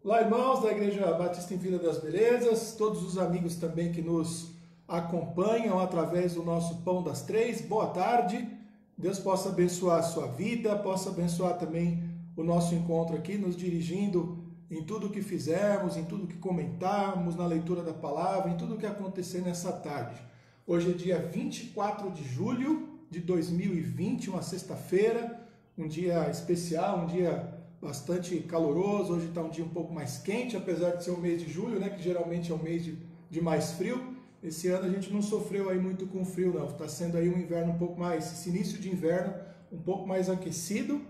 Olá, irmãos da Igreja Batista em Vila das Belezas, todos os amigos também que nos acompanham através do nosso Pão das Três, boa tarde. Deus possa abençoar a sua vida, possa abençoar também o nosso encontro aqui, nos dirigindo em tudo que fizermos, em tudo que comentarmos, na leitura da palavra, em tudo que acontecer nessa tarde. Hoje é dia 24 de julho de 2020, uma sexta-feira, um dia especial, um dia bastante caloroso. Hoje está um dia um pouco mais quente, apesar de ser o mês de julho, né, que geralmente é um mês de mais frio. Esse ano a gente não sofreu aí muito com frio, não. Está sendo aí um inverno um pouco mais, esse início de inverno um pouco mais aquecido.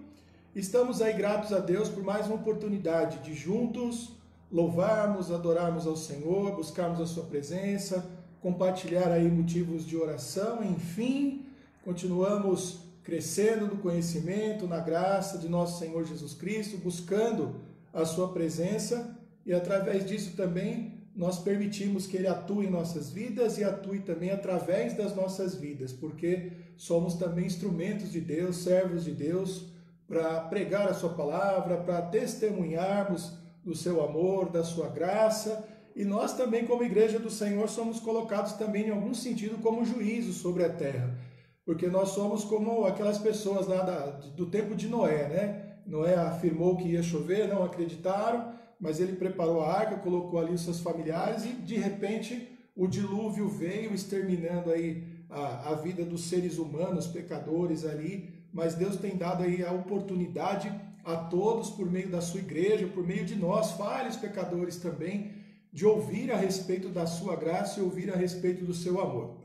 Estamos aí gratos a Deus por mais uma oportunidade de juntos louvarmos, adorarmos ao Senhor, buscarmos a sua presença, compartilhar aí motivos de oração, enfim, continuamos crescendo no conhecimento, na graça de nosso Senhor Jesus Cristo, buscando a sua presença, e através disso também nós permitimos que Ele atue em nossas vidas e atue também através das nossas vidas, porque somos também instrumentos de Deus, servos de Deus, para pregar a sua palavra, para testemunharmos do seu amor, da sua graça, e nós também como igreja do Senhor somos colocados também em algum sentido como juízo sobre a terra. Porque nós somos como aquelas pessoas lá do tempo de Noé, né? Noé afirmou que ia chover, não acreditaram, mas ele preparou a arca, colocou ali os seus familiares e de repente o dilúvio veio exterminando aí a vida dos seres humanos, pecadores ali, mas Deus tem dado aí a oportunidade a todos por meio da sua igreja, por meio de nós, falhos pecadores também, de ouvir a respeito da sua graça e ouvir a respeito do seu amor.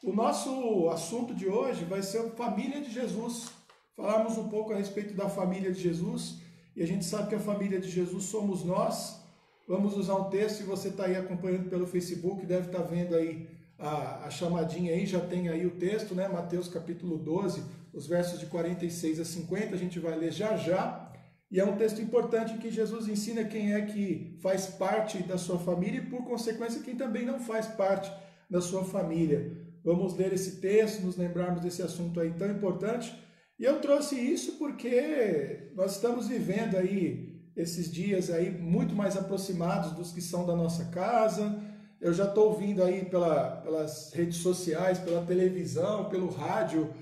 O nosso assunto de hoje vai ser a família de Jesus. Falarmos um pouco a respeito da família de Jesus, e a gente sabe que a família de Jesus somos nós. Vamos usar um texto, se você está aí acompanhando pelo Facebook, deve estar vendo aí a chamadinha aí, já tem aí o texto, né? Mateus capítulo 12, os versos de 46 a 50, a gente vai ler já já. E é um texto importante que Jesus ensina quem é que faz parte da sua família e, por consequência, quem também não faz parte da sua família. Vamos ler esse texto, nos lembrarmos desse assunto aí tão importante. E eu trouxe isso porque nós estamos vivendo aí esses dias aí muito mais aproximados dos que são da nossa casa. Eu já estou ouvindo aí pelas redes sociais, pela televisão, pelo rádio,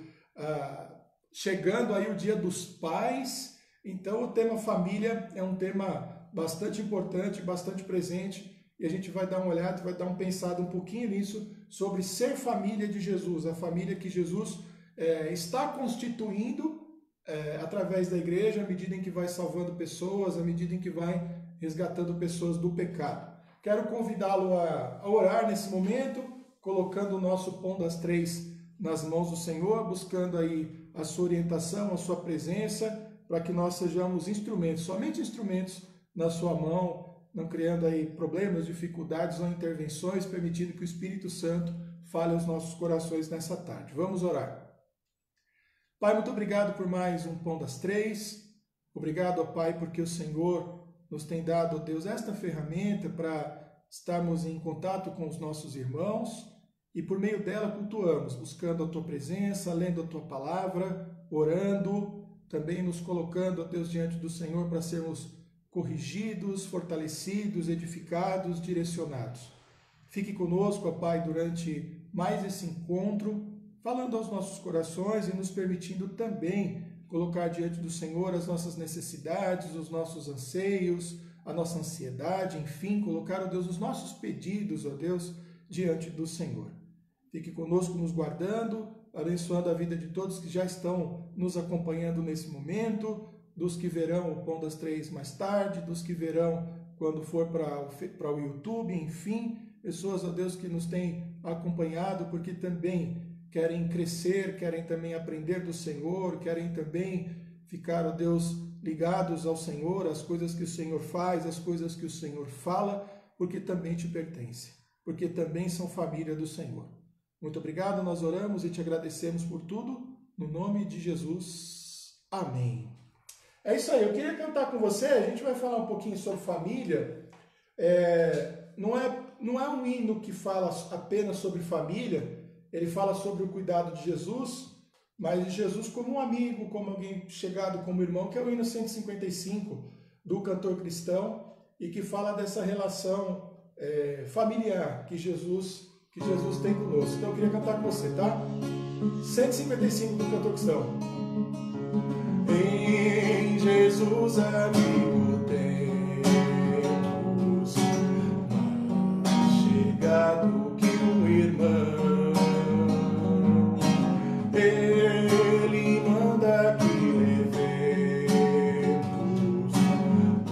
chegando aí o Dia dos Pais. Então o tema família é um tema bastante importante, bastante presente. E a gente vai dar uma olhada, vai dar um pensado um pouquinho nisso, sobre ser família de Jesus, a família que Jesus está constituindo através da igreja, à medida em que vai salvando pessoas, à medida em que vai resgatando pessoas do pecado. Quero convidá-lo a orar nesse momento, colocando o nosso Pão das Três nas mãos do Senhor, buscando aí a sua orientação, a sua presença, para que nós sejamos instrumentos, somente instrumentos na sua mão, não criando aí problemas, dificuldades ou intervenções, permitindo que o Espírito Santo fale aos nossos corações nessa tarde. Vamos orar. Pai, muito obrigado por mais um Pão das Três. Obrigado, ó Pai, porque o Senhor nos tem dado, ó Deus, esta ferramenta para estarmos em contato com os nossos irmãos e por meio dela cultuamos, buscando a Tua presença, lendo a Tua palavra, orando, também nos colocando, ó Deus, diante do Senhor para sermos corrigidos, fortalecidos, edificados, direcionados. Fique conosco, ó Pai, durante mais esse encontro, falando aos nossos corações e nos permitindo também colocar diante do Senhor as nossas necessidades, os nossos anseios, a nossa ansiedade, enfim, colocar, ó Deus, os nossos pedidos, ó Deus, diante do Senhor. Fique conosco nos guardando, abençoando a vida de todos que já estão nos acompanhando nesse momento, dos que verão o Pão das Três mais tarde, dos que verão quando for para o YouTube, enfim, pessoas, ó Deus, que nos têm acompanhado, porque também querem crescer, querem também aprender do Senhor, querem também ficar, ó Deus, ligados ao Senhor, às coisas que o Senhor faz, às coisas que o Senhor fala, porque também te pertence, porque também são família do Senhor. Muito obrigado, nós oramos e te agradecemos por tudo, no nome de Jesus. Amém. É isso aí, eu queria cantar com você, a gente vai falar um pouquinho sobre família. Não é um hino que fala apenas sobre família, ele fala sobre o cuidado de Jesus, mas de Jesus como um amigo, como alguém chegado, como irmão, que é o hino 155 do cantor cristão. e que fala dessa relação familiar que Jesus tem conosco. Então eu queria cantar com você, tá? 155 do Cantor Cristão. Em Jesus amigo temos, mais chegado que um irmão. Ele manda que levemos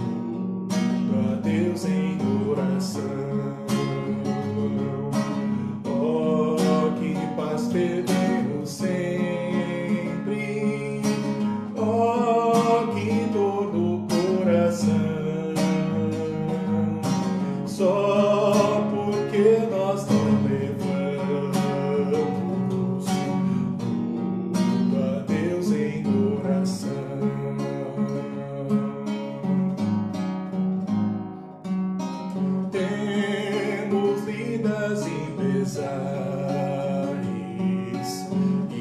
tudo a Deus em oração. Oh, que paz perdemos sempre. Oh, que dor no coração. Só porque nós não levamos tudo a Deus em oração. Temos vidas em pesares e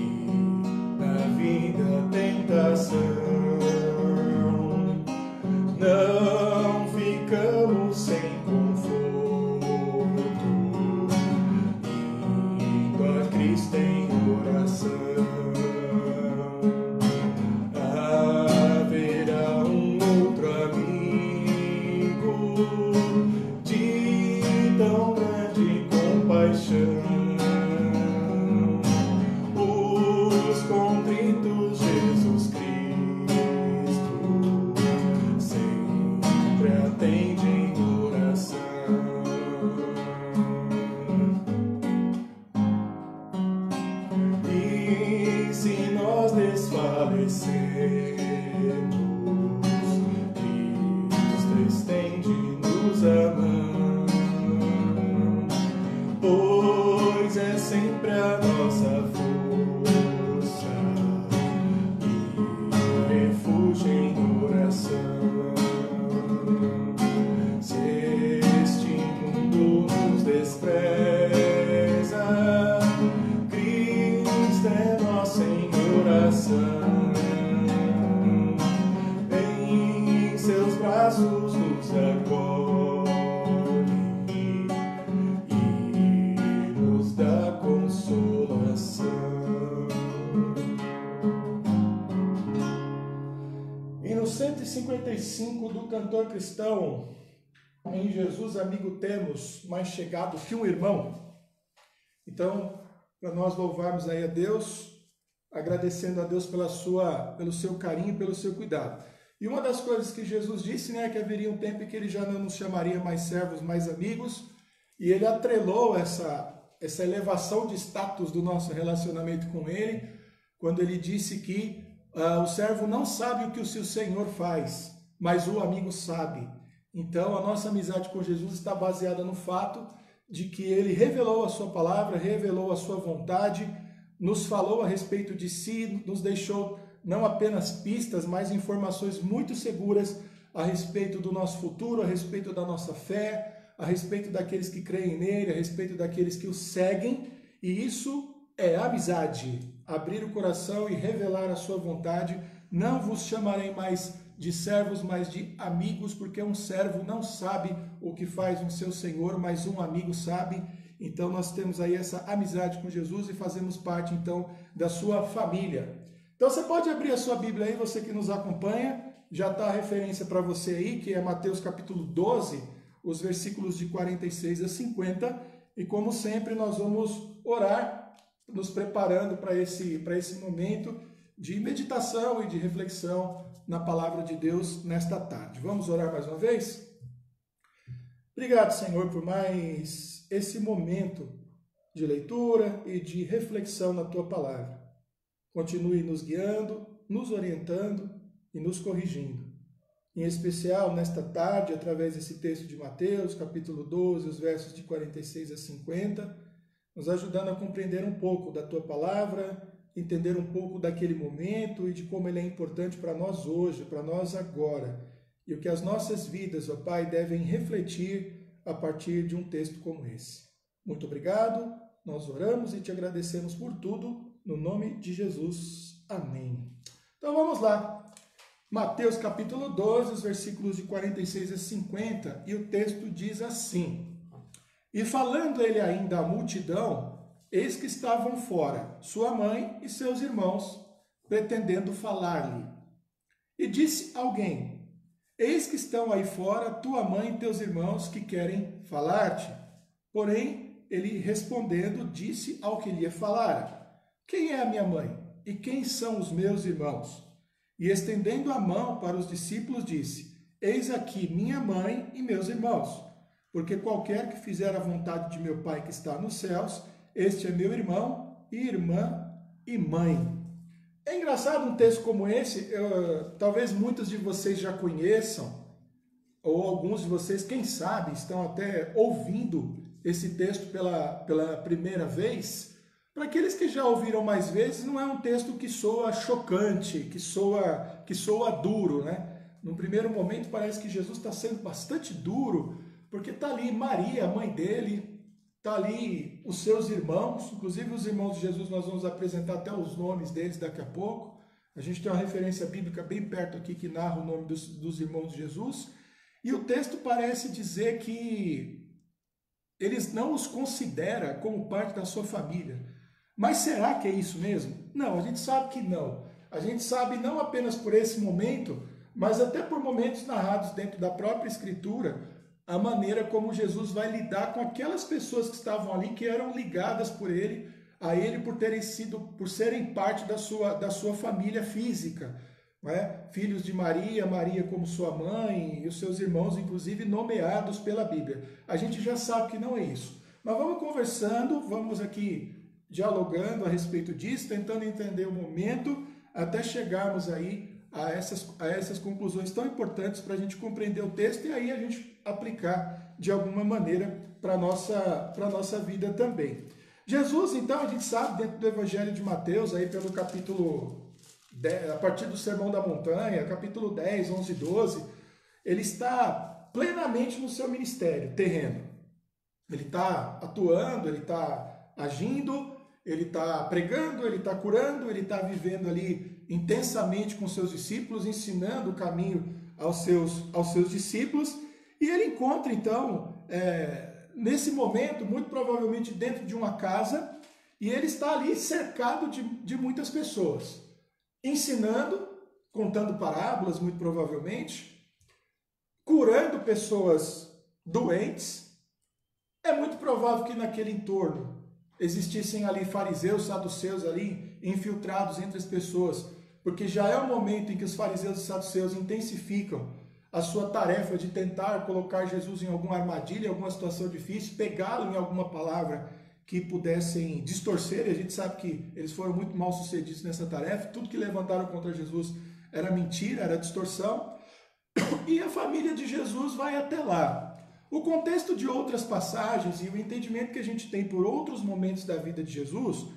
na vida tentação. Não ficamos sem conforto, indo a Cristo em oração. Haverá um outro amigo de tão grande compaixão. Os contritos Jesus Cristo sempre atende em oração. E se nós desfalecemos, Cristo estende-nos a mão, pois é sempre a nossa força e refúgio em oração. Se este mundo nos despreza, Cristo é nosso em oração. Em seus braços nos acolhe e nos dá consolação. E no 155 do Cantor Cristão, em Jesus amigo temos, mais chegado que um irmão. Então, para nós louvarmos aí a Deus, agradecendo a Deus pelo seu carinho, pelo seu cuidado. E uma das coisas que Jesus disse, né, que haveria um tempo em que ele já não nos chamaria mais servos, mais amigos, e ele atrelou essa elevação de status do nosso relacionamento com ele, quando ele disse que o servo não sabe o que o seu Senhor faz, mas o amigo sabe. Então, a nossa amizade com Jesus está baseada no fato de que ele revelou a sua palavra, revelou a sua vontade, nos falou a respeito de si, nos deixou não apenas pistas, mas informações muito seguras a respeito do nosso futuro, a respeito da nossa fé, a respeito daqueles que creem nele, a respeito daqueles que o seguem. E isso é amizade, abrir o coração e revelar a sua vontade. Não vos chamarei mais de servos, mas de amigos, porque um servo não sabe o que faz o seu senhor, mas um amigo sabe. Então nós temos aí essa amizade com Jesus e fazemos parte então da sua família. Então você pode abrir a sua Bíblia aí, você que nos acompanha, já está a referência para você aí, que é Mateus capítulo 12, os versículos de 46 a 50, e como sempre nós vamos orar, nos preparando para esse momento de meditação e de reflexão na palavra de Deus nesta tarde. Vamos orar mais uma vez? Obrigado, Senhor, por mais esse momento de leitura e de reflexão na Tua palavra. Continue nos guiando, nos orientando e nos corrigindo. Em especial, nesta tarde, através desse texto de Mateus, capítulo 12, os versos de 46 a 50, nos ajudando a compreender um pouco da Tua palavra, entender um pouco daquele momento e de como ele é importante para nós hoje, para nós agora, e o que as nossas vidas, ó Pai, devem refletir a partir de um texto como esse. Muito obrigado, nós oramos e te agradecemos por tudo, no nome de Jesus. Amém. Então vamos lá. Mateus capítulo 12, os versículos de 46 a 50, e o texto diz assim: E falando ele ainda à multidão, eis que estavam fora sua mãe e seus irmãos, pretendendo falar-lhe. E disse alguém: Eis que estão aí fora tua mãe e teus irmãos que querem falar-te. Porém, ele respondendo, disse ao que lhe falara: Quem é a minha mãe? E quem são os meus irmãos? E estendendo a mão para os discípulos, disse: Eis aqui minha mãe e meus irmãos. Porque qualquer que fizer a vontade de meu Pai que está nos céus, este é meu irmão, irmã e mãe. É engraçado um texto como esse, talvez muitos de vocês já conheçam, ou alguns de vocês, quem sabe, estão até ouvindo esse texto pela primeira vez. Para aqueles que já ouviram mais vezes, não é um texto que soa chocante, que soa duro, né? Num primeiro momento parece que Jesus está sendo bastante duro, porque está ali Maria, a mãe dele, está ali os seus irmãos, inclusive os irmãos de Jesus, nós vamos apresentar até os nomes deles daqui a pouco. A gente tem uma referência bíblica bem perto aqui que narra o nome dos irmãos de Jesus. E o texto parece dizer que eles não os considera como parte da sua família. Mas será que é isso mesmo? Não, a gente sabe que não. A gente sabe não apenas por esse momento, mas até por momentos narrados dentro da própria Escritura, a maneira como Jesus vai lidar com aquelas pessoas que estavam ali, que eram ligadas a ele por serem parte da sua família física, não é? Filhos de Maria, Maria como sua mãe e os seus irmãos, inclusive nomeados pela Bíblia. A gente já sabe que não é isso. Mas vamos conversando, vamos aqui dialogando a respeito disso, tentando entender o momento, até chegarmos aí a essas conclusões tão importantes para a gente compreender o texto e aí a gente aplicar de alguma maneira para a nossa vida também. Jesus, então, a gente sabe, dentro do Evangelho de Mateus, aí pelo capítulo 10, a partir do Sermão da Montanha, capítulo 10, 11 e 12, ele está plenamente no seu ministério terreno. Ele está atuando, ele está agindo, ele está pregando, ele está curando, ele está vivendo ali intensamente com seus discípulos, ensinando o caminho aos seus discípulos, e ele encontra, então, nesse momento, muito provavelmente dentro de uma casa, e ele está ali cercado de muitas pessoas, ensinando, contando parábolas, muito provavelmente, curando pessoas doentes. É muito provável que naquele entorno existissem ali fariseus, saduceus ali infiltrados entre as pessoas, porque já é o momento em que os fariseus e saduceus intensificam a sua tarefa de tentar colocar Jesus em alguma armadilha, em alguma situação difícil, pegá-lo em alguma palavra que pudessem distorcer, e a gente sabe que eles foram muito mal sucedidos nessa tarefa, tudo que levantaram contra Jesus era mentira, era distorção, e a família de Jesus vai até lá. O contexto de outras passagens e o entendimento que a gente tem por outros momentos da vida de Jesus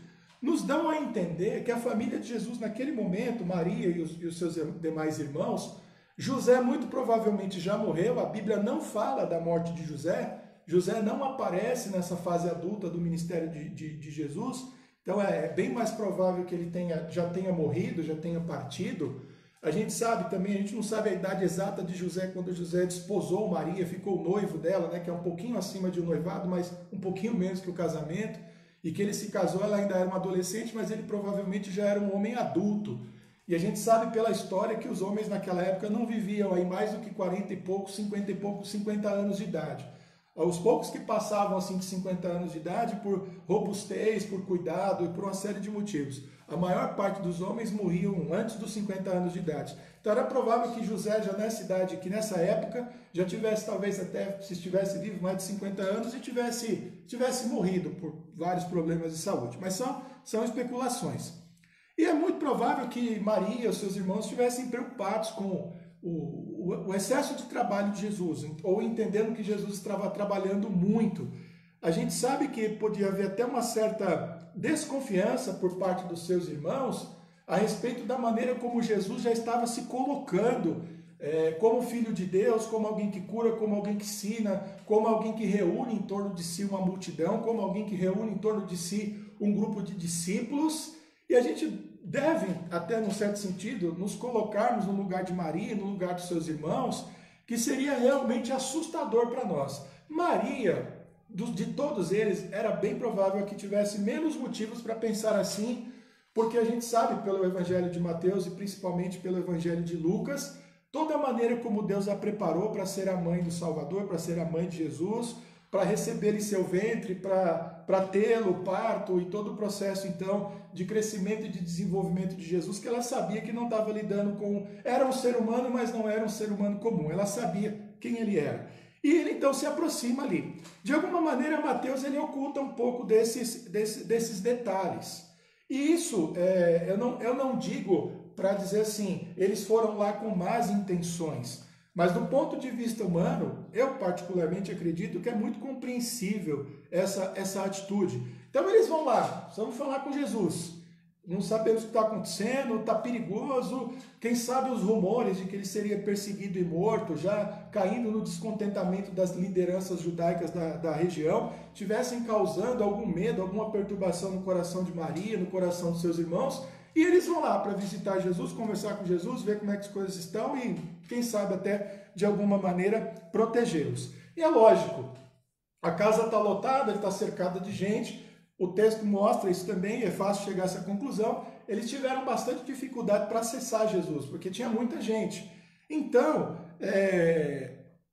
nos dão a entender que a família de Jesus naquele momento, Maria e os seus demais irmãos, José muito provavelmente já morreu, a Bíblia não fala da morte de José, José não aparece nessa fase adulta do ministério de Jesus, então é bem mais provável que ele já tenha morrido, já tenha partido. A gente sabe também, a gente não sabe a idade exata de José quando José desposou Maria, ficou noivo dela, né, que é um pouquinho acima de um noivado, mas um pouquinho menos que o casamento, e que ele se casou, ela ainda era uma adolescente, mas ele provavelmente já era um homem adulto. E a gente sabe pela história que os homens naquela época não viviam aí mais do que 40 e poucos, 50 e poucos, 50 anos de idade. Os poucos que passavam assim de 50 anos de idade por robustez, por cuidado e por uma série de motivos. A maior parte dos homens morriam antes dos 50 anos de idade. Então era provável que José já nessa idade, que nessa época, já tivesse talvez até, se estivesse vivo, mais de 50 anos e tivesse morrido por vários problemas de saúde. Mas são especulações. E é muito provável que Maria e os seus irmãos estivessem preocupados com o excesso de trabalho de Jesus, ou entendendo que Jesus estava trabalhando muito. A gente sabe que podia haver até uma certa desconfiança por parte dos seus irmãos a respeito da maneira como Jesus já estava se colocando como filho de Deus, como alguém que cura, como alguém que ensina, como alguém que reúne em torno de si uma multidão, como alguém que reúne em torno de si um grupo de discípulos. E a gente devem, até num certo sentido, nos colocarmos no lugar de Maria, no lugar dos seus irmãos, que seria realmente assustador para nós. Maria, de todos eles, era bem provável que tivesse menos motivos para pensar assim, porque a gente sabe pelo Evangelho de Mateus e principalmente pelo Evangelho de Lucas, toda a maneira como Deus a preparou para ser a mãe do Salvador, para ser a mãe de Jesus, para receber em seu ventre, para tê-lo, o parto e todo o processo, então, de crescimento e de desenvolvimento de Jesus, que ela sabia que não estava lidando com... Era um ser humano, mas não era um ser humano comum. Ela sabia quem ele era. E ele, então, se aproxima ali. De alguma maneira, Mateus, ele oculta um pouco desses detalhes. E isso, eu não digo para dizer assim, eles foram lá com más intenções. Mas do ponto de vista humano, eu particularmente acredito que é muito compreensível essa atitude. Então eles vão lá, vamos falar com Jesus. Não sabemos o que está acontecendo, está perigoso. Quem sabe os rumores de que ele seria perseguido e morto, já caindo no descontentamento das lideranças judaicas da região, tivessem causando algum medo, alguma perturbação no coração de Maria, no coração dos seus irmãos. E eles vão lá para visitar Jesus, conversar com Jesus, ver como é que as coisas estão e, quem sabe, até de alguma maneira protegê-los. E é lógico, a casa está lotada, está cercada de gente, o texto mostra isso também, é fácil chegar a essa conclusão. Eles tiveram bastante dificuldade para acessar Jesus, porque tinha muita gente. Então,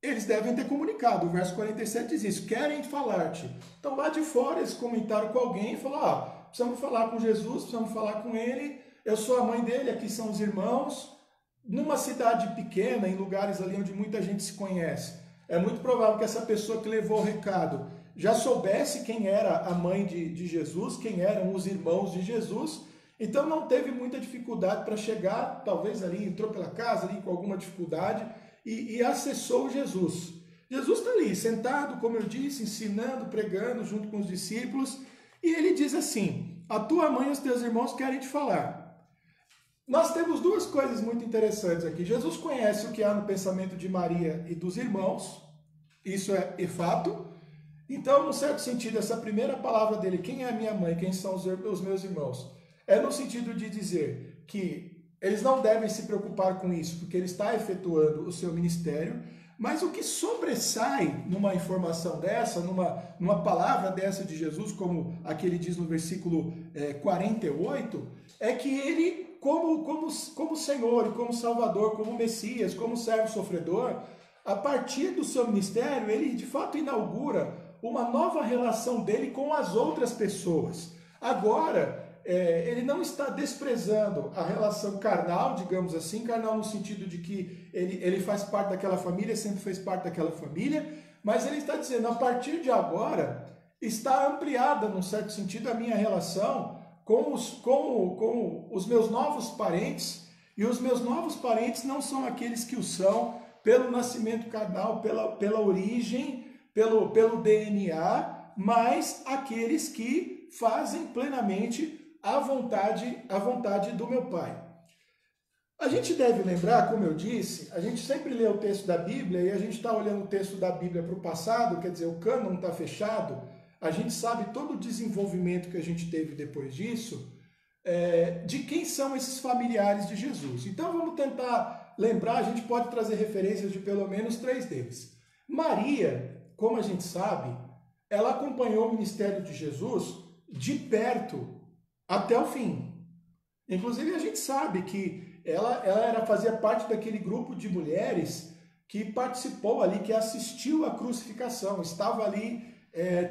eles devem ter comunicado, o verso 47 diz isso, querem falar-te. Então, lá de fora, eles comentaram com alguém e falaram, precisamos falar com Jesus, precisamos falar com ele, eu sou a mãe dele, aqui são os irmãos. Numa cidade pequena, em lugares ali onde muita gente se conhece, é muito provável que essa pessoa que levou o recado já soubesse quem era a mãe de Jesus, quem eram os irmãos de Jesus, então não teve muita dificuldade para chegar, talvez ali, entrou pela casa ali com alguma dificuldade e acessou Jesus. Jesus está ali, sentado, como eu disse, ensinando, pregando junto com os discípulos, e ele diz assim, a tua mãe e os teus irmãos querem te falar. Nós temos duas coisas muito interessantes aqui. Jesus conhece o que há no pensamento de Maria e dos irmãos, isso é fato. Então, num certo sentido, essa primeira palavra dele, quem é a minha mãe, quem são os meus irmãos, é no sentido de dizer que eles não devem se preocupar com isso, porque ele está efetuando o seu ministério. Mas o que sobressai numa informação dessa, numa palavra dessa de Jesus, como aquele diz no versículo 48, é que ele, como Senhor e como Salvador, como Messias, como servo sofredor, a partir do seu ministério, ele de fato inaugura uma nova relação dele com as outras pessoas. Agora, ele não está desprezando a relação carnal, digamos assim, carnal no sentido de que ele faz parte daquela família, sempre fez parte daquela família, mas ele está dizendo, a partir de agora, está ampliada, num certo sentido, a minha relação com os meus novos parentes, e os meus novos parentes não são aqueles que o são pelo nascimento carnal, pela origem, pelo DNA, mas aqueles que fazem plenamente a vontade do meu Pai. A gente deve lembrar, como eu disse, a gente sempre lê o texto da Bíblia e a gente está olhando o texto da Bíblia para o passado, quer dizer, o cânon está fechado, a gente sabe todo o desenvolvimento que a gente teve depois disso, de quem são esses familiares de Jesus. Então vamos tentar lembrar, a gente pode trazer referências de pelo menos 3 deles. Maria, como a gente sabe, ela acompanhou o ministério de Jesus de perto até o fim. Inclusive a gente sabe que ela fazia parte daquele grupo de mulheres que participou ali, que assistiu à crucificação, estava ali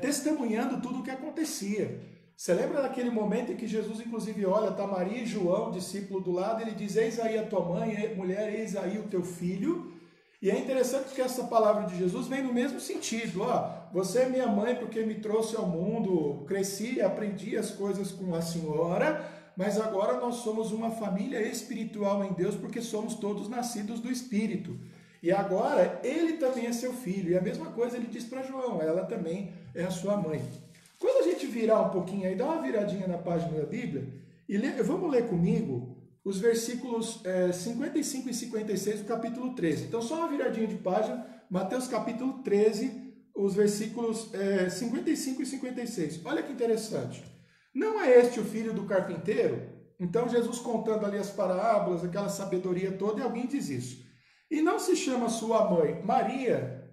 testemunhando tudo o que acontecia. Você lembra daquele momento em que Jesus inclusive olha, está Maria e João, discípulo do lado, ele diz, eis aí a tua mãe, mulher, eis aí o teu filho. E é interessante porque essa palavra de Jesus vem no mesmo sentido. Você é minha mãe porque me trouxe ao mundo, cresci, aprendi as coisas com a senhora, mas agora nós somos uma família espiritual em Deus porque somos todos nascidos do Espírito. E agora ele também é seu filho. E a mesma coisa ele diz para João, ela também é a sua mãe. Quando a gente virar um pouquinho aí, dá uma viradinha na página da Bíblia, e vamos ler comigo os versículos 55 e 56 do capítulo 13. Então, só uma viradinha de página, Mateus capítulo 13, os versículos 55 e 56. Olha que interessante. Não é este o filho do carpinteiro? Então Jesus contando ali as parábolas, aquela sabedoria toda, e alguém diz isso. E não se chama sua mãe Maria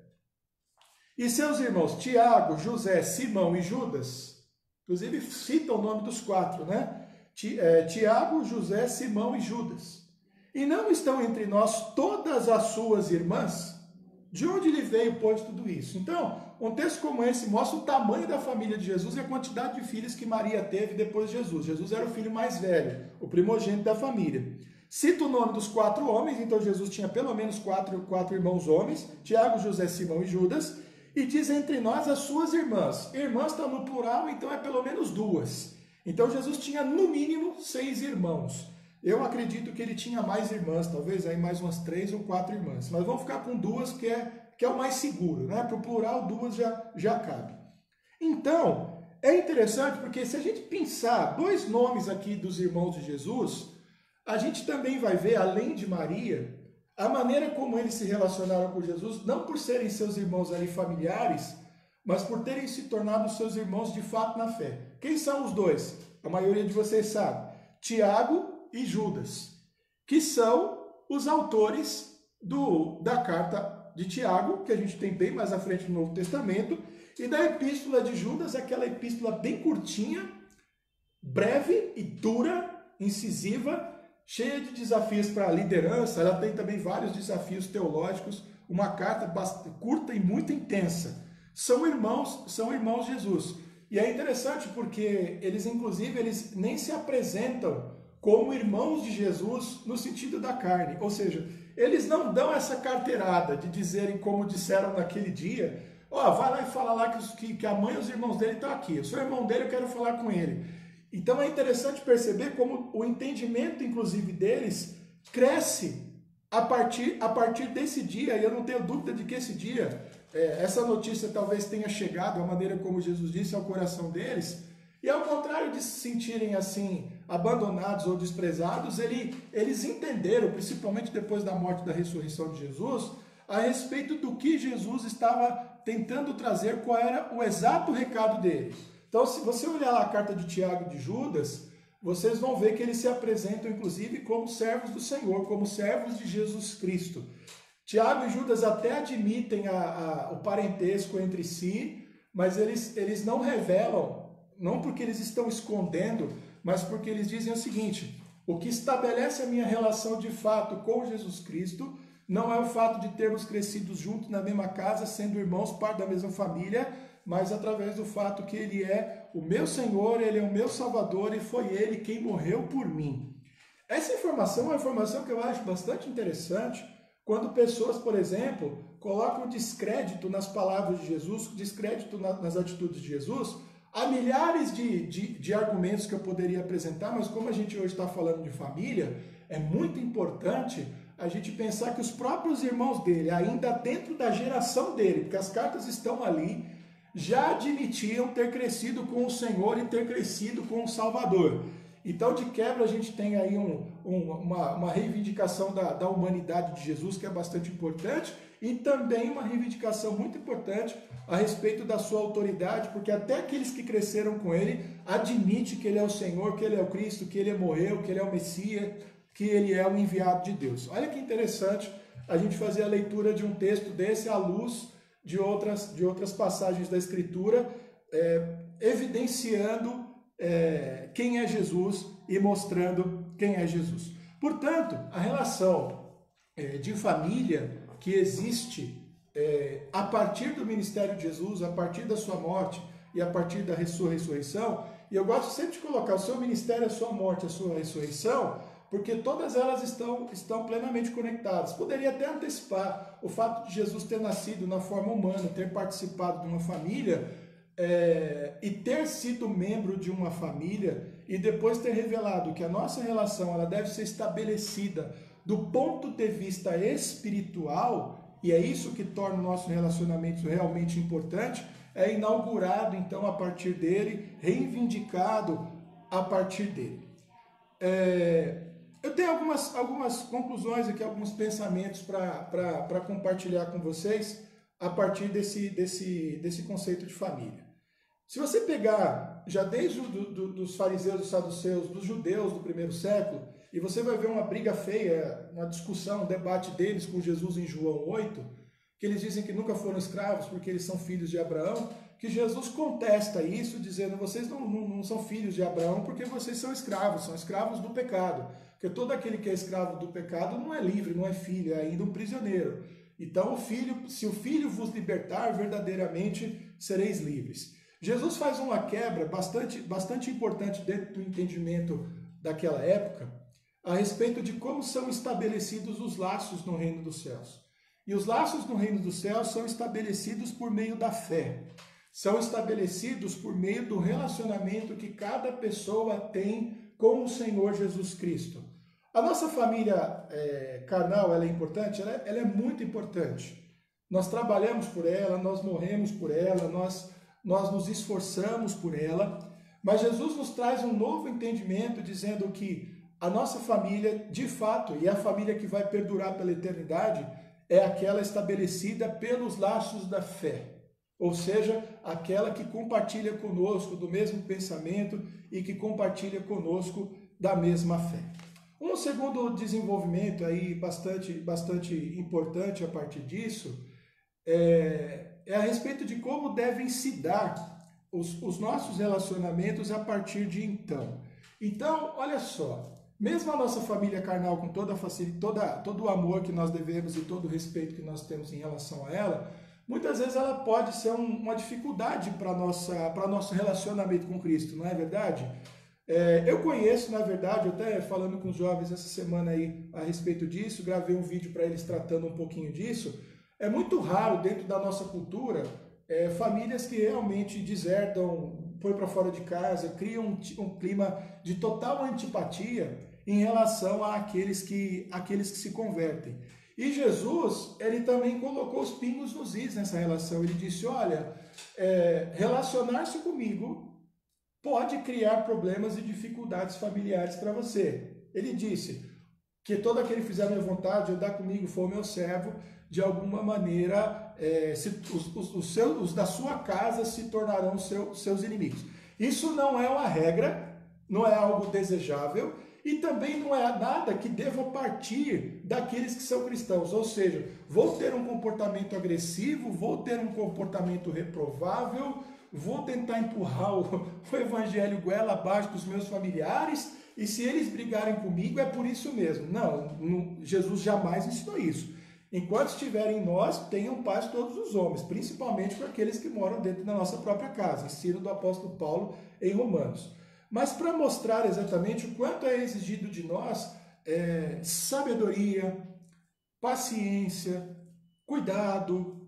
e seus irmãos Tiago, José, Simão e Judas? Inclusive cita o nome dos quatro, né? Tiago, José, Simão e Judas. E não estão entre nós todas as suas irmãs? De onde lhe veio, pois, tudo isso? Então, um texto como esse mostra o tamanho da família de Jesus e a quantidade de filhos que Maria teve depois de Jesus. Jesus era o filho mais velho, o primogênito da família. Cita o nome dos quatro homens, então Jesus tinha pelo menos quatro irmãos homens, Tiago, José, Simão e Judas, e diz entre nós as suas irmãs. Irmãs está no plural, então é pelo menos duas. Então Jesus tinha no mínimo 6 irmãos. Eu acredito que ele tinha mais irmãs, talvez aí mais umas 3 ou 4 irmãs. Mas vamos ficar com duas, que é o mais seguro, né? Para o plural, duas já cabe. Então, é interessante porque se a gente pensar 2 nomes aqui dos irmãos de Jesus, a gente também vai ver, além de Maria, a maneira como eles se relacionaram com Jesus, não por serem seus irmãos ali familiares, mas por terem se tornado seus irmãos de fato na fé. Quem são os dois? A maioria de vocês sabe. Tiago e Judas, que são os autores da carta de Tiago, que a gente tem bem mais à frente no Novo Testamento, e da epístola de Judas, aquela epístola bem curtinha, breve e dura, incisiva, cheia de desafios para a liderança. Ela tem também vários desafios teológicos, uma carta bastante curta e muito intensa. São irmãos de Jesus. E é interessante porque eles, inclusive, eles nem se apresentam como irmãos de Jesus no sentido da carne. Ou seja, eles não dão essa carteirada de dizerem como disseram naquele dia, vai lá e fala lá que a mãe e os irmãos dele estão aqui. Eu sou irmão dele, eu quero falar com ele. Então é interessante perceber como o entendimento, inclusive, deles cresce a partir desse dia. E eu não tenho dúvida de que esse dia, essa notícia talvez tenha chegado, a maneira como Jesus disse, ao coração deles. E ao contrário de se sentirem assim, abandonados ou desprezados, eles entenderam, principalmente depois da morte e da ressurreição de Jesus, a respeito do que Jesus estava tentando trazer, qual era o exato recado dele. Então, se você olhar lá a carta de Tiago e de Judas, vocês vão ver que eles se apresentam, inclusive, como servos do Senhor, como servos de Jesus Cristo. Tiago e Judas até admitem o parentesco entre si, mas eles não revelam, não porque eles estão escondendo, mas porque eles dizem o seguinte: o que estabelece a minha relação de fato com Jesus Cristo não é o fato de termos crescido juntos na mesma casa, sendo irmãos, parte da mesma família, mas através do fato que Ele é o meu Senhor, Ele é o meu Salvador e foi Ele quem morreu por mim. Essa informação é uma informação que eu acho bastante interessante quando pessoas, por exemplo, colocam descrédito nas palavras de Jesus, descrédito nas atitudes de Jesus. Há milhares de argumentos que eu poderia apresentar, mas como a gente hoje está falando de família, é muito importante a gente pensar que os próprios irmãos dele, ainda dentro da geração dele, porque as cartas estão ali, já admitiam ter crescido com o Senhor e ter crescido com o Salvador. Então, de quebra, a gente tem aí uma reivindicação da humanidade de Jesus, que é bastante importante, e também uma reivindicação muito importante a respeito da sua autoridade, porque até aqueles que cresceram com ele admitem que ele é o Senhor, que ele é o Cristo, que ele morreu, que ele é o Messias, que ele é o enviado de Deus. Olha que interessante a gente fazer a leitura de um texto desse à luz de outras passagens da Escritura, evidenciando quem é Jesus e mostrando quem é Jesus. Portanto, a relação de família que existe a partir do ministério de Jesus, a partir da sua morte e a partir da sua ressurreição, e eu gosto sempre de colocar o seu ministério, a sua morte, a sua ressurreição, porque todas elas estão plenamente conectadas. Poderia até antecipar o fato de Jesus ter nascido na forma humana, ter participado de uma família e ter sido membro de uma família e depois ter revelado que a nossa relação ela deve ser estabelecida do ponto de vista espiritual, e é isso que torna o nosso relacionamento realmente importante, é inaugurado então a partir dele, reivindicado a partir dele. Eu tenho algumas conclusões aqui, alguns pensamentos para compartilhar com vocês a partir desse conceito de família. Se você pegar, já desde dos fariseus, dos saduceus, dos judeus do primeiro século, e você vai ver uma briga feia, uma discussão, um debate deles com Jesus em João 8, que eles dizem que nunca foram escravos porque eles são filhos de Abraão, que Jesus contesta isso, dizendo, vocês não são filhos de Abraão porque vocês são escravos do pecado. Porque todo aquele que é escravo do pecado não é livre, não é filho, é ainda um prisioneiro. Então, se o filho vos libertar, verdadeiramente sereis livres. Jesus faz uma quebra bastante importante dentro do entendimento daquela época, a respeito de como são estabelecidos os laços no reino dos céus. E os laços no reino dos céus são estabelecidos por meio da fé. São estabelecidos por meio do relacionamento que cada pessoa tem com o Senhor Jesus Cristo. A nossa família carnal, ela é importante? Ela é muito importante. Nós trabalhamos por ela, nós morremos por ela, nós nos esforçamos por ela, mas Jesus nos traz um novo entendimento, dizendo que a nossa família, de fato, e a família que vai perdurar pela eternidade, é aquela estabelecida pelos laços da fé. Ou seja, aquela que compartilha conosco do mesmo pensamento e que compartilha conosco da mesma fé. Um segundo desenvolvimento aí bastante importante a partir disso é a respeito de como devem se dar os nossos relacionamentos a partir de então. Então, olha só, mesmo a nossa família carnal, com toda a facilidade, todo o amor que nós devemos e todo o respeito que nós temos em relação a ela, muitas vezes ela pode ser uma dificuldade para nosso relacionamento com Cristo, não é verdade? Eu conheço, na verdade, até falando com os jovens essa semana aí a respeito disso, gravei um vídeo para eles tratando um pouquinho disso. É muito raro dentro da nossa cultura famílias que realmente desertam, põem para fora de casa, criam um clima de total antipatia em relação àqueles que se convertem. E Jesus, ele também colocou os pingos nos is nessa relação. Ele disse, olha, relacionar-se comigo pode criar problemas e dificuldades familiares para você. Ele disse que todo aquele que fizer a minha vontade, andar comigo, for o meu servo, de alguma maneira, os da sua casa se tornarão seus inimigos. Isso não é uma regra, não é algo desejável, e também não é nada que deva partir daqueles que são cristãos. Ou seja, vou ter um comportamento agressivo, vou ter um comportamento reprovável, vou tentar empurrar o evangelho goela abaixo dos meus familiares, e se eles brigarem comigo é por isso mesmo. Não, Jesus jamais ensinou isso. Enquanto estiverem em nós, tenham paz todos os homens, principalmente com aqueles que moram dentro da nossa própria casa. Ensino do apóstolo Paulo em Romanos. Mas para mostrar exatamente o quanto é exigido de nós sabedoria, paciência, cuidado,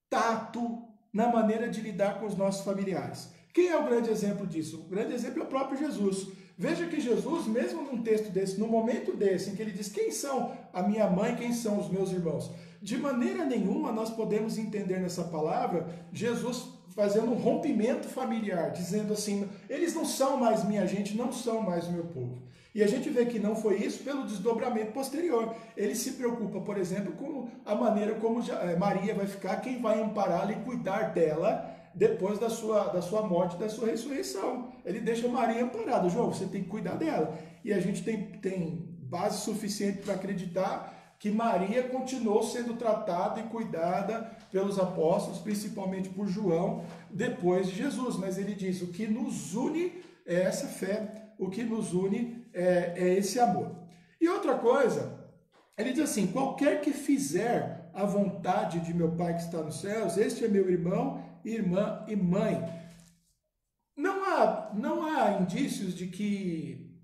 tato na maneira de lidar com os nossos familiares. Quem é o grande exemplo disso? O grande exemplo é o próprio Jesus. Veja que Jesus, mesmo num texto desse, num momento desse, em que ele diz quem são a minha mãe, quem são os meus irmãos, de maneira nenhuma nós podemos entender nessa palavra Jesus fazendo um rompimento familiar, dizendo assim, eles não são mais minha gente, não são mais o meu povo. E a gente vê que não foi isso pelo desdobramento posterior. Ele se preocupa, por exemplo, com a maneira como Maria vai ficar, quem vai ampará-la e cuidar dela depois da sua morte, da sua ressurreição. Ele deixa Maria amparada. João, você tem que cuidar dela. E a gente tem base suficiente para acreditar que Maria continuou sendo tratada e cuidada pelos apóstolos, principalmente por João, depois de Jesus. Mas ele diz, o que nos une é essa fé, o que nos une é esse amor. E outra coisa, ele diz assim, qualquer que fizer a vontade de meu Pai que está nos céus, este é meu irmão, irmã e mãe. Não há indícios de que,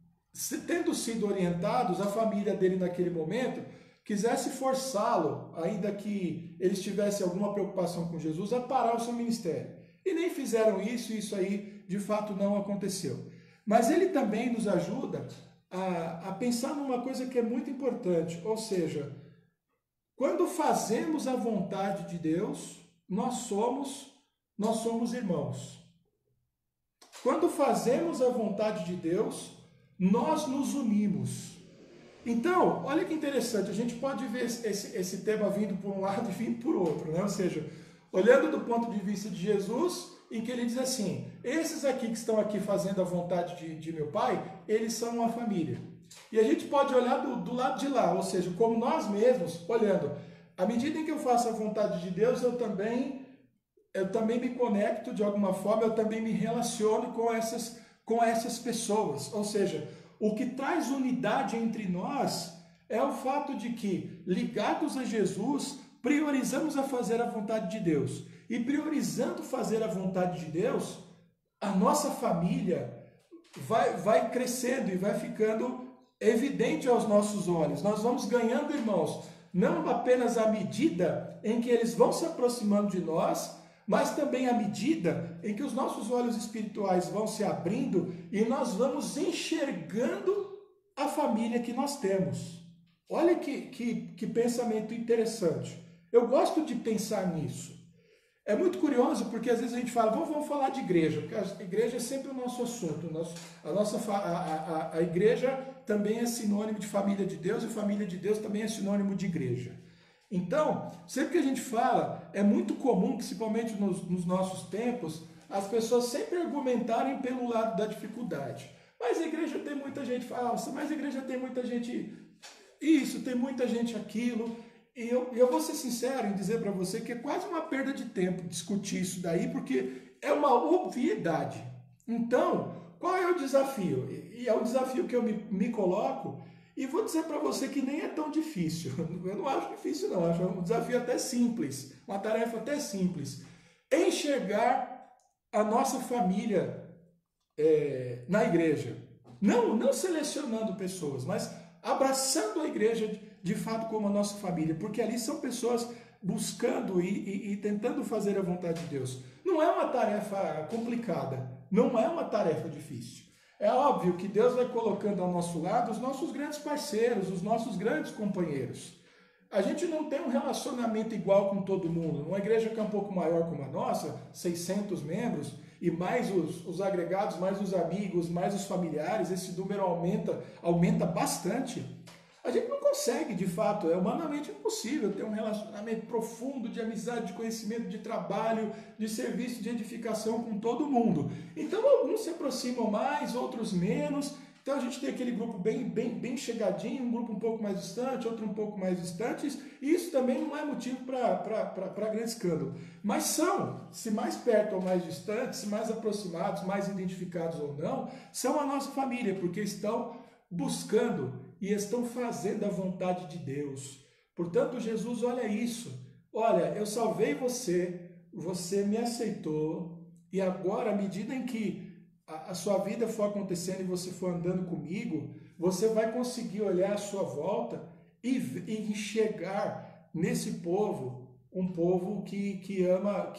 tendo sido orientados, a família dele naquele momento quisesse forçá-lo, ainda que eles tivessem alguma preocupação com Jesus, a parar o seu ministério. E nem fizeram isso, e isso aí de fato não aconteceu. Mas ele também nos ajuda a pensar numa coisa que é muito importante, ou seja, quando fazemos a vontade de Deus, nós somos irmãos. Quando fazemos a vontade de Deus, nós nos unimos. Então, olha que interessante, a gente pode ver esse tema vindo por um lado e vindo por outro, né? Ou seja, olhando do ponto de vista de Jesus em que ele diz assim: esses aqui que estão aqui fazendo a vontade de meu Pai, eles são uma família. E a gente pode olhar do lado de lá, ou seja, como nós mesmos, olhando, à medida em que eu faço a vontade de Deus, eu também me conecto de alguma forma, eu também me relaciono com essas pessoas. Ou seja, o que traz unidade entre nós é o fato de que, ligados a Jesus, priorizamos a fazer a vontade de Deus. E priorizando fazer a vontade de Deus, a nossa família vai crescendo e vai ficando evidente aos nossos olhos. Nós vamos ganhando, irmãos, não apenas à medida em que eles vão se aproximando de nós, mas também à medida em que os nossos olhos espirituais vão se abrindo e nós vamos enxergando a família que nós temos. Olha que pensamento interessante. Eu gosto de pensar nisso. É muito curioso porque às vezes a gente fala, vamos falar de igreja, porque a igreja é sempre o nosso assunto. A igreja também é sinônimo de família de Deus e família de Deus também é sinônimo de igreja. Então, sempre que a gente fala, é muito comum, principalmente nos nossos tempos, as pessoas sempre argumentarem pelo lado da dificuldade. Mas a igreja tem muita gente falsa, mas a igreja tem muita gente isso, tem muita gente aquilo. E eu vou ser sincero em dizer para você que é quase uma perda de tempo discutir isso daí, porque é uma obviedade. Então, qual é o desafio? E é um desafio que eu me coloco, e vou dizer para você que nem é tão difícil. Eu não acho difícil, não. Acho um desafio até simples, uma tarefa até simples. Enxergar a nossa família na igreja. Não selecionando pessoas, mas abraçando a igreja de fato como a nossa família, porque ali são pessoas buscando e tentando fazer a vontade de Deus. Não é uma tarefa complicada, não é uma tarefa difícil. É óbvio que Deus vai colocando ao nosso lado os nossos grandes parceiros, os nossos grandes companheiros. A gente não tem um relacionamento igual com todo mundo. Uma igreja que é um pouco maior como a nossa, 600 membros, e mais os agregados, mais os amigos, mais os familiares, esse número aumenta bastante. A gente não consegue, de fato, é humanamente impossível ter um relacionamento profundo de amizade, de conhecimento, de trabalho, de serviço, de edificação com todo mundo. Então, alguns se aproximam mais, outros menos. Então, a gente tem aquele grupo bem chegadinho, um grupo um pouco mais distante, outro um pouco mais distante. E isso também não é motivo para grande escândalo. Mas são, se mais perto ou mais distantes, se mais aproximados, mais identificados ou não, são a nossa família, porque estão buscando e estão fazendo a vontade de Deus. Portanto, Jesus, olha isso. Olha, eu salvei você, você me aceitou, e agora, à medida em que a sua vida for acontecendo e você for andando comigo, você vai conseguir olhar à sua volta e enxergar nesse povo, um povo que ama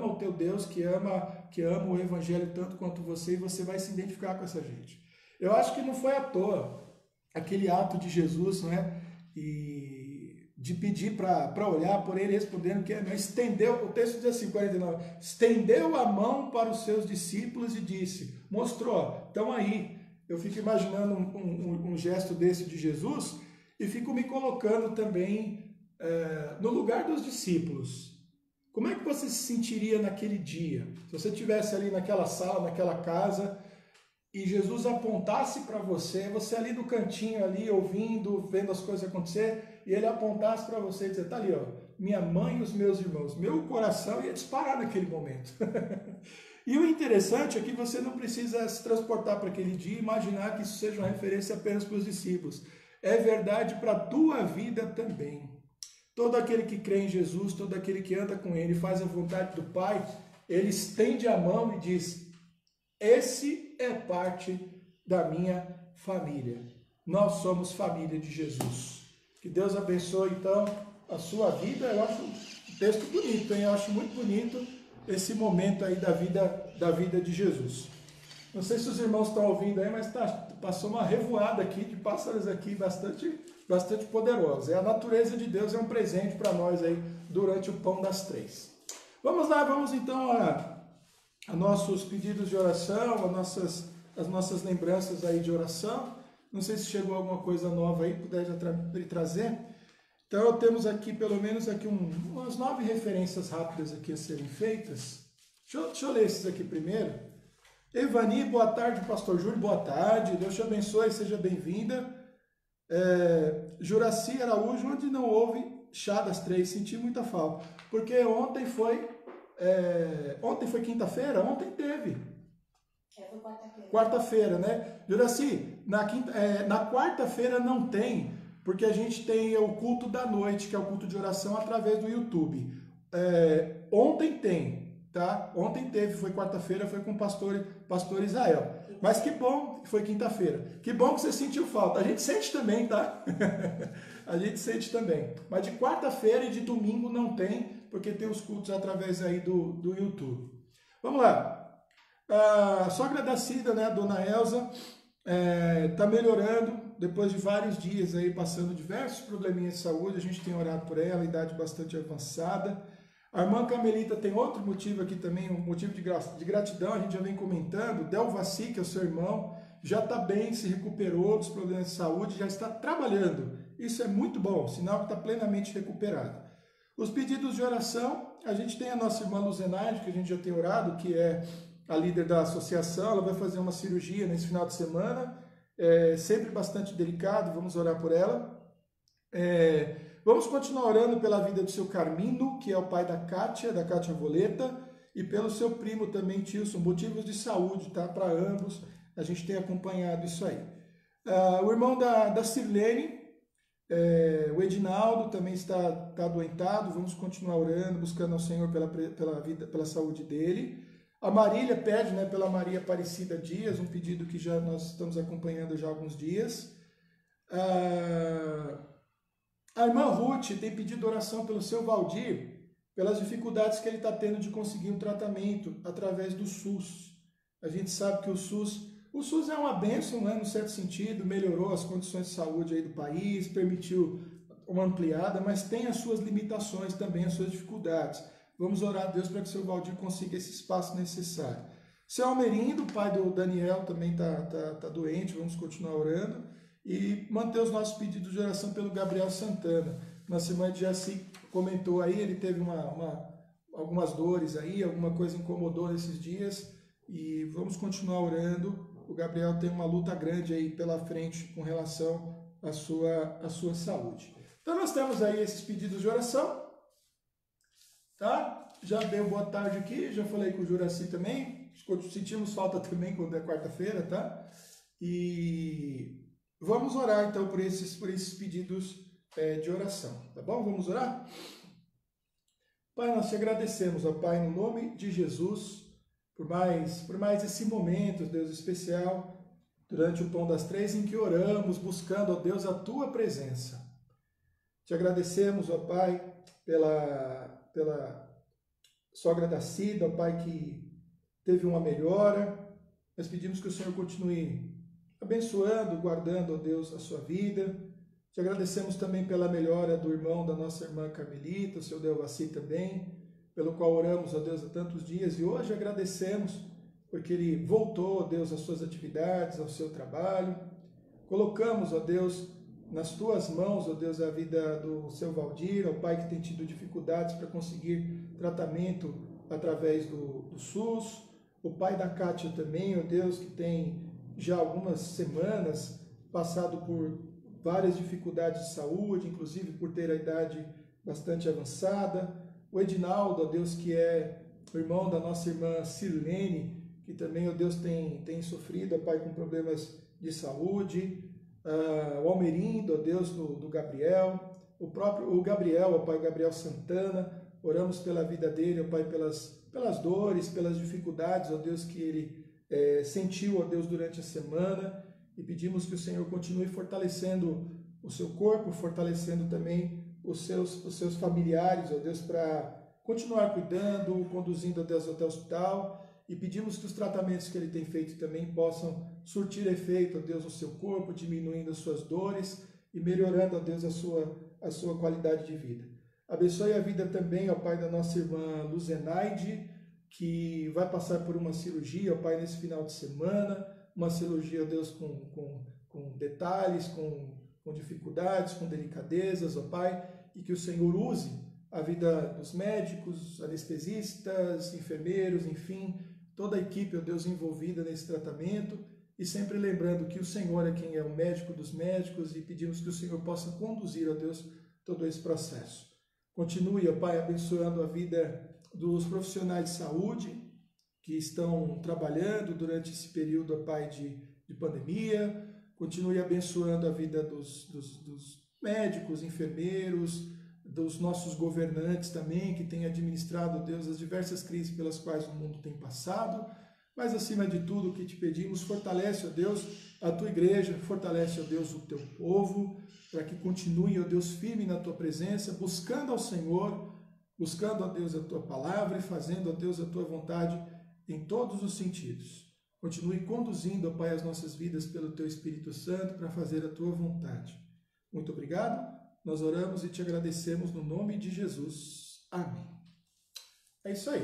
o teu Deus, que ama o Evangelho tanto quanto você, e você vai se identificar com essa gente. Eu acho que não foi à toa aquele ato de Jesus, não é? E de pedir para olhar por ele, respondendo que estendeu, o texto diz assim, 49, estendeu a mão para os seus discípulos e disse, mostrou, estão aí. Eu fico imaginando um gesto desse de Jesus e fico me colocando também no lugar dos discípulos. Como é que você se sentiria naquele dia? Se você estivesse ali naquela sala, naquela casa, e Jesus apontasse para você, você ali no cantinho, ali ouvindo, vendo as coisas acontecer, e ele apontasse para você e dizer, tá ali, ó, minha mãe e os meus irmãos, meu coração ia disparar naquele momento. E o interessante é que você não precisa se transportar para aquele dia e imaginar que isso seja uma referência apenas para os discípulos. É verdade para a tua vida também. Todo aquele que crê em Jesus, todo aquele que anda com ele, faz a vontade do Pai, ele estende a mão e diz, esse é parte da minha família. Nós somos família de Jesus. Que Deus abençoe, então, a sua vida. Eu acho um texto bonito, hein? Eu acho muito bonito esse momento aí da vida de Jesus. Não sei se os irmãos estão ouvindo aí, mas passou uma revoada aqui de pássaros aqui bastante poderosa. A natureza de Deus é um presente para nós aí durante o Pão das Três. Vamos lá, vamos então a nossos pedidos de oração, as nossas lembranças aí de oração. Não sei se chegou alguma coisa nova aí, puder já trazer. Então, temos aqui, pelo menos, aqui umas 9 referências rápidas aqui a serem feitas. Deixa eu ler esses aqui primeiro. Evani, boa tarde, pastor Júlio, boa tarde, Deus te abençoe, seja bem-vinda. Juraci Araújo, onde não houve chá das 3, senti muita falta, porque ontem foi quinta-feira, ontem teve. Foi quarta-feira. Quarta-feira, né? Juraci, na quarta-feira não tem, porque a gente tem o culto da noite, que é o culto de oração através do YouTube. Ontem tem, tá? Ontem teve, foi quarta-feira, foi com o pastor Israel. Mas que bom que foi quinta-feira. Que bom que você sentiu falta. A gente sente também, tá? A gente sente também. Mas de quarta-feira e de domingo não tem, porque tem os cultos através aí do YouTube. Vamos lá. A sogra da Cida, né, a dona Elza, está melhorando depois de vários dias aí passando diversos probleminhas de saúde. A gente tem orado por ela, idade bastante avançada. A irmã Camelita tem outro motivo aqui também, um motivo de gratidão, a gente já vem comentando. Delvaci, que é o seu irmão, já está bem, se recuperou dos problemas de saúde, já está trabalhando. Isso é muito bom, sinal que está plenamente recuperado. Os pedidos de oração, a gente tem a nossa irmã Luzenaide, que a gente já tem orado, que é a líder da associação. Ela vai fazer uma cirurgia nesse final de semana, sempre bastante delicado, vamos orar por ela. Vamos continuar orando pela vida do seu Carmino, que é o pai da Kátia Voleta, e pelo seu primo também, Tilson, motivos de saúde, tá? Para ambos, a gente tem acompanhado isso aí. O irmão da Sirlene, o Edinaldo, também está adoentado, vamos continuar orando, buscando ao Senhor pela vida, pela saúde dele. A Marília pede, né, pela Maria Aparecida Dias, um pedido que já nós estamos acompanhando já há alguns dias. A irmã Ruth tem pedido oração pelo seu Valdir, pelas dificuldades que ele está tendo de conseguir um tratamento através do SUS. A gente sabe que o SUS é uma bênção, né, no certo sentido, melhorou as condições de saúde aí do país, permitiu uma ampliada, mas tem as suas limitações também, as suas dificuldades. Vamos orar a Deus para que o seu Valdir consiga esse espaço necessário. Seu Almerindo, pai do Daniel, também está doente, vamos continuar orando. E manter os nossos pedidos de oração pelo Gabriel Santana. Nossa irmã de Jaci comentou aí, ele teve algumas dores aí, alguma coisa incomodou nesses dias, e vamos continuar orando. O Gabriel tem uma luta grande aí pela frente com relação à sua saúde. Então nós temos aí esses pedidos de oração, tá? Já dei boa tarde aqui, já falei com o Juraci também, sentimos falta também quando é quarta-feira, tá? E vamos orar então por esses pedidos de oração, tá bom? Vamos orar? Pai, nós te agradecemos, ó Pai, no nome de Jesus, por mais esse momento, Deus, especial, durante o Pão das 3, em que oramos, buscando, ó Deus, a Tua presença. Te agradecemos, ó Pai, pela sogra da Cida, ó Pai, que teve uma melhora. Nós pedimos que o Senhor continue abençoando, guardando, ó Deus, a sua vida. Te agradecemos também pela melhora do irmão da nossa irmã Carmelita, o seu Delvaci também, pelo qual oramos, ó Deus, há tantos dias, e hoje agradecemos porque ele voltou, ó Deus, às suas atividades, ao seu trabalho. Colocamos, ó Deus, nas tuas mãos, ó Deus, a vida do seu Valdir, ó Pai, que tem tido dificuldades para conseguir tratamento através do SUS, o pai da Kátia também, ó Deus, que tem já algumas semanas passado por várias dificuldades de saúde, inclusive por ter a idade bastante avançada. O Edinaldo, ó Deus, que é o irmão da nossa irmã Sirlene, que também, ó Deus, tem sofrido, ó Pai, com problemas de saúde. O Almerindo, ó Deus, do Gabriel. O Gabriel, ó Pai, o Gabriel Santana. Oramos pela vida dele, ó Pai, pelas dores, pelas dificuldades, ó Deus, que ele sentiu, ó Deus, durante a semana, e pedimos que o Senhor continue fortalecendo o seu corpo, fortalecendo também os seus familiares, ó Deus, para continuar cuidando, conduzindo, ó Deus, até o hospital, e pedimos que os tratamentos que ele tem feito também possam surtir efeito, ó Deus, no seu corpo, diminuindo as suas dores e melhorando, ó Deus, a sua qualidade de vida. Abençoe a vida também, ó Pai, da nossa irmã Luzenaide, que vai passar por uma cirurgia, ó Pai, nesse final de semana, uma cirurgia, ó Deus, com detalhes, com dificuldades, com delicadezas, ó Pai, e que o Senhor use a vida dos médicos, anestesistas, enfermeiros, enfim, toda a equipe, ó Deus, envolvida nesse tratamento, e sempre lembrando que o Senhor é quem é o médico dos médicos, e pedimos que o Senhor possa conduzir, ó Deus, todo esse processo. Continue, ó Pai, abençoando a vida dos profissionais de saúde que estão trabalhando durante esse período, ó Pai, de pandemia. Continue abençoando a vida dos médicos, enfermeiros, dos nossos governantes também, que têm administrado, ó Deus, as diversas crises pelas quais o mundo tem passado. Mas, acima de tudo, o que te pedimos, fortalece, ó Deus, a tua igreja, fortalece, ó Deus, o teu povo, para que continue, ó Deus, firme na tua presença, buscando ao Senhor, buscando, ó Deus, a tua palavra e fazendo, ó Deus, a tua vontade em todos os sentidos. Continue conduzindo, ó Pai, as nossas vidas pelo teu Espírito Santo para fazer a tua vontade. Muito obrigado, nós oramos e te agradecemos no nome de Jesus. Amém. É isso aí.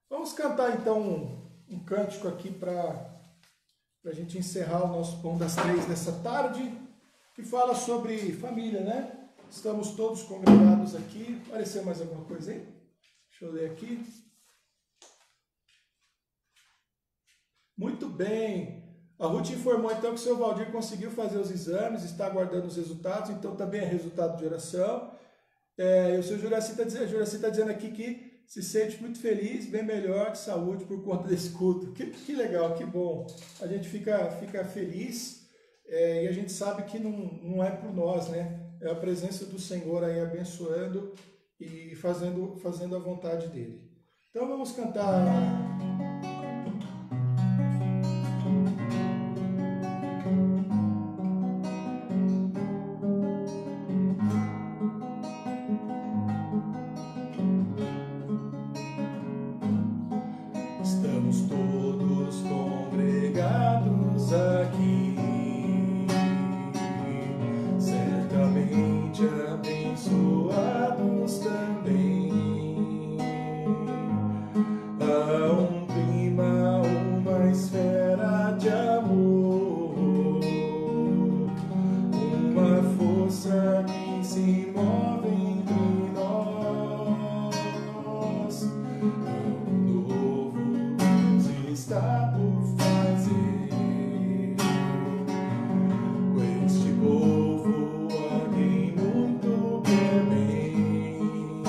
Vamos cantar então um cântico aqui para a gente encerrar o nosso Pão das Três dessa tarde, que fala sobre família, né? Estamos todos congregados aqui. Apareceu mais alguma coisa aí? Deixa eu ler aqui. Muito bem. A Ruth informou então que o seu Valdir conseguiu fazer os exames, está aguardando os resultados, então também é resultado de oração. E o seu Juraci está dizendo aqui que se sente muito feliz, bem melhor de saúde por conta desse culto. Que legal, que bom. A gente fica feliz e a gente sabe que não é por nós, né? É a presença do Senhor aí abençoando e fazendo a vontade dele. Então vamos cantar. Estamos todos congregados aqui, certamente abençoados também. Há um clima, uma esfera de amor, uma força que se move entre nós. Algo novo está por fazer com este povo, a quem muito quer bem.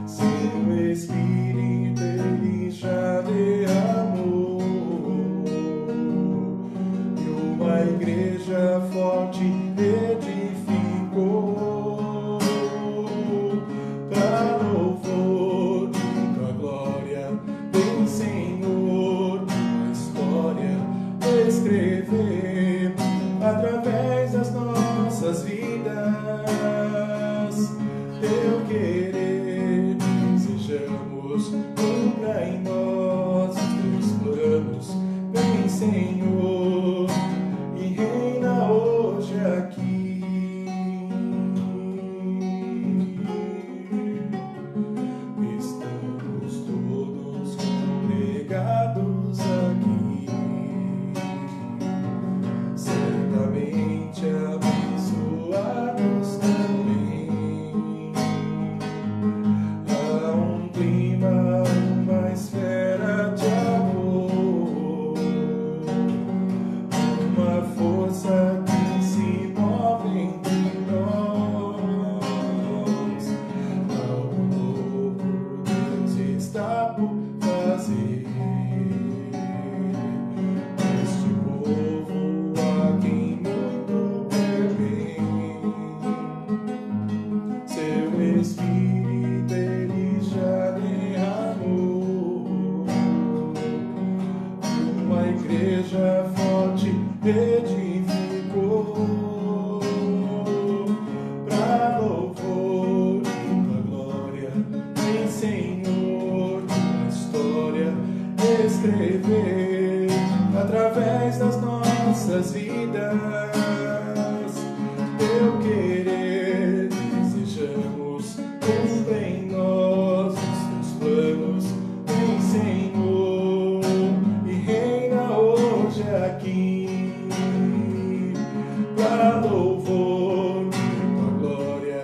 Seu Espírito ele já derramou, e uma igreja forte edificou, para louvor de tua glória. Vem, Senhor, uma história escrever através das nossas vidas. Teu querer desejamos, cumpra em nós os teus planos. Vem, Senhor, e reina hoje aqui. Estamos todos congregados aqui, certamente abençoados também. Há um clima, uma esfera de amor, uma força que se move entre nós. Algo novo Deus está por fazer. Este povo, a quem muito quer bem. Seu Espírito ele já derramou, uma igreja forte edificou, para louvor de tua glória. Vem, Senhor, uma história escrever através das nossas vidas. Teu querer desejamos, cumpra em nós os teus planos. Vem, Senhor, e reina hoje aqui, para louvor de tua glória.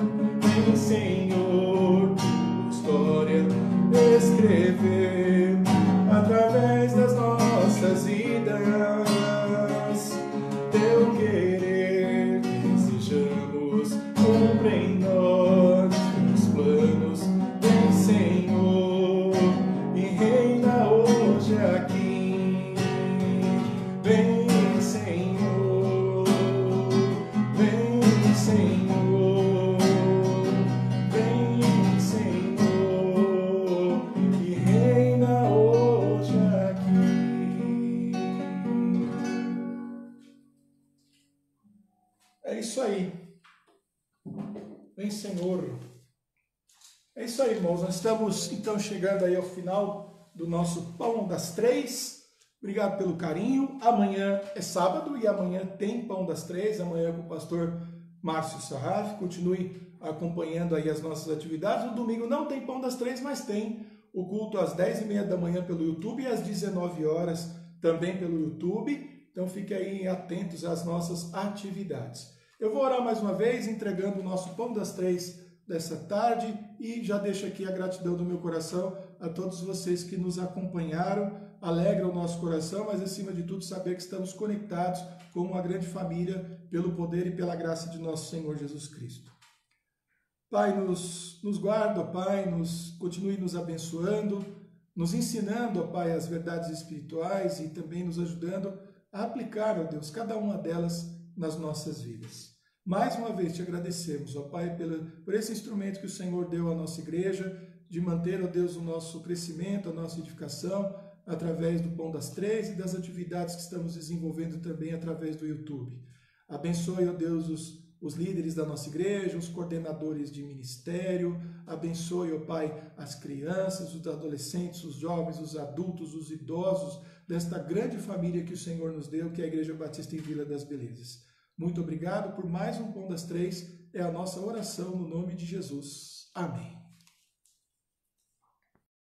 É isso aí, irmãos. Nós estamos então chegando aí ao final do nosso Pão das Três. Obrigado pelo carinho. Amanhã é sábado e amanhã tem Pão das Três. Amanhã com o pastor Márcio Sarraf. Continue acompanhando aí as nossas atividades. No domingo não tem Pão das Três, mas tem o culto às 10h30 da manhã pelo YouTube e às 19 horas também pelo YouTube. Então fiquem aí atentos às nossas atividades. Eu vou orar mais uma vez, entregando o nosso Pão das Três dessa tarde e já deixo aqui a gratidão do meu coração a todos vocês que nos acompanharam. Alegra o nosso coração, mas acima de tudo saber que estamos conectados como uma grande família pelo poder e pela graça de nosso Senhor Jesus Cristo. Pai, nos guarda, ó Pai, continue nos abençoando, nos ensinando, ó Pai, as verdades espirituais e também nos ajudando a aplicar, ó Deus, cada uma delas nas nossas vidas. Mais uma vez te agradecemos, ó Pai, por esse instrumento que o Senhor deu à nossa igreja, de manter, ó Deus, o nosso crescimento, a nossa edificação, através do Pão das Três e das atividades que estamos desenvolvendo também através do YouTube. Abençoe, ó Deus, os líderes da nossa igreja, os coordenadores de ministério, abençoe, ó Pai, as crianças, os adolescentes, os jovens, os adultos, os idosos, desta grande família que o Senhor nos deu, que é a Igreja Batista em Vila das Belezas. Muito obrigado por mais um Pão das Três, é a nossa oração no nome de Jesus. Amém.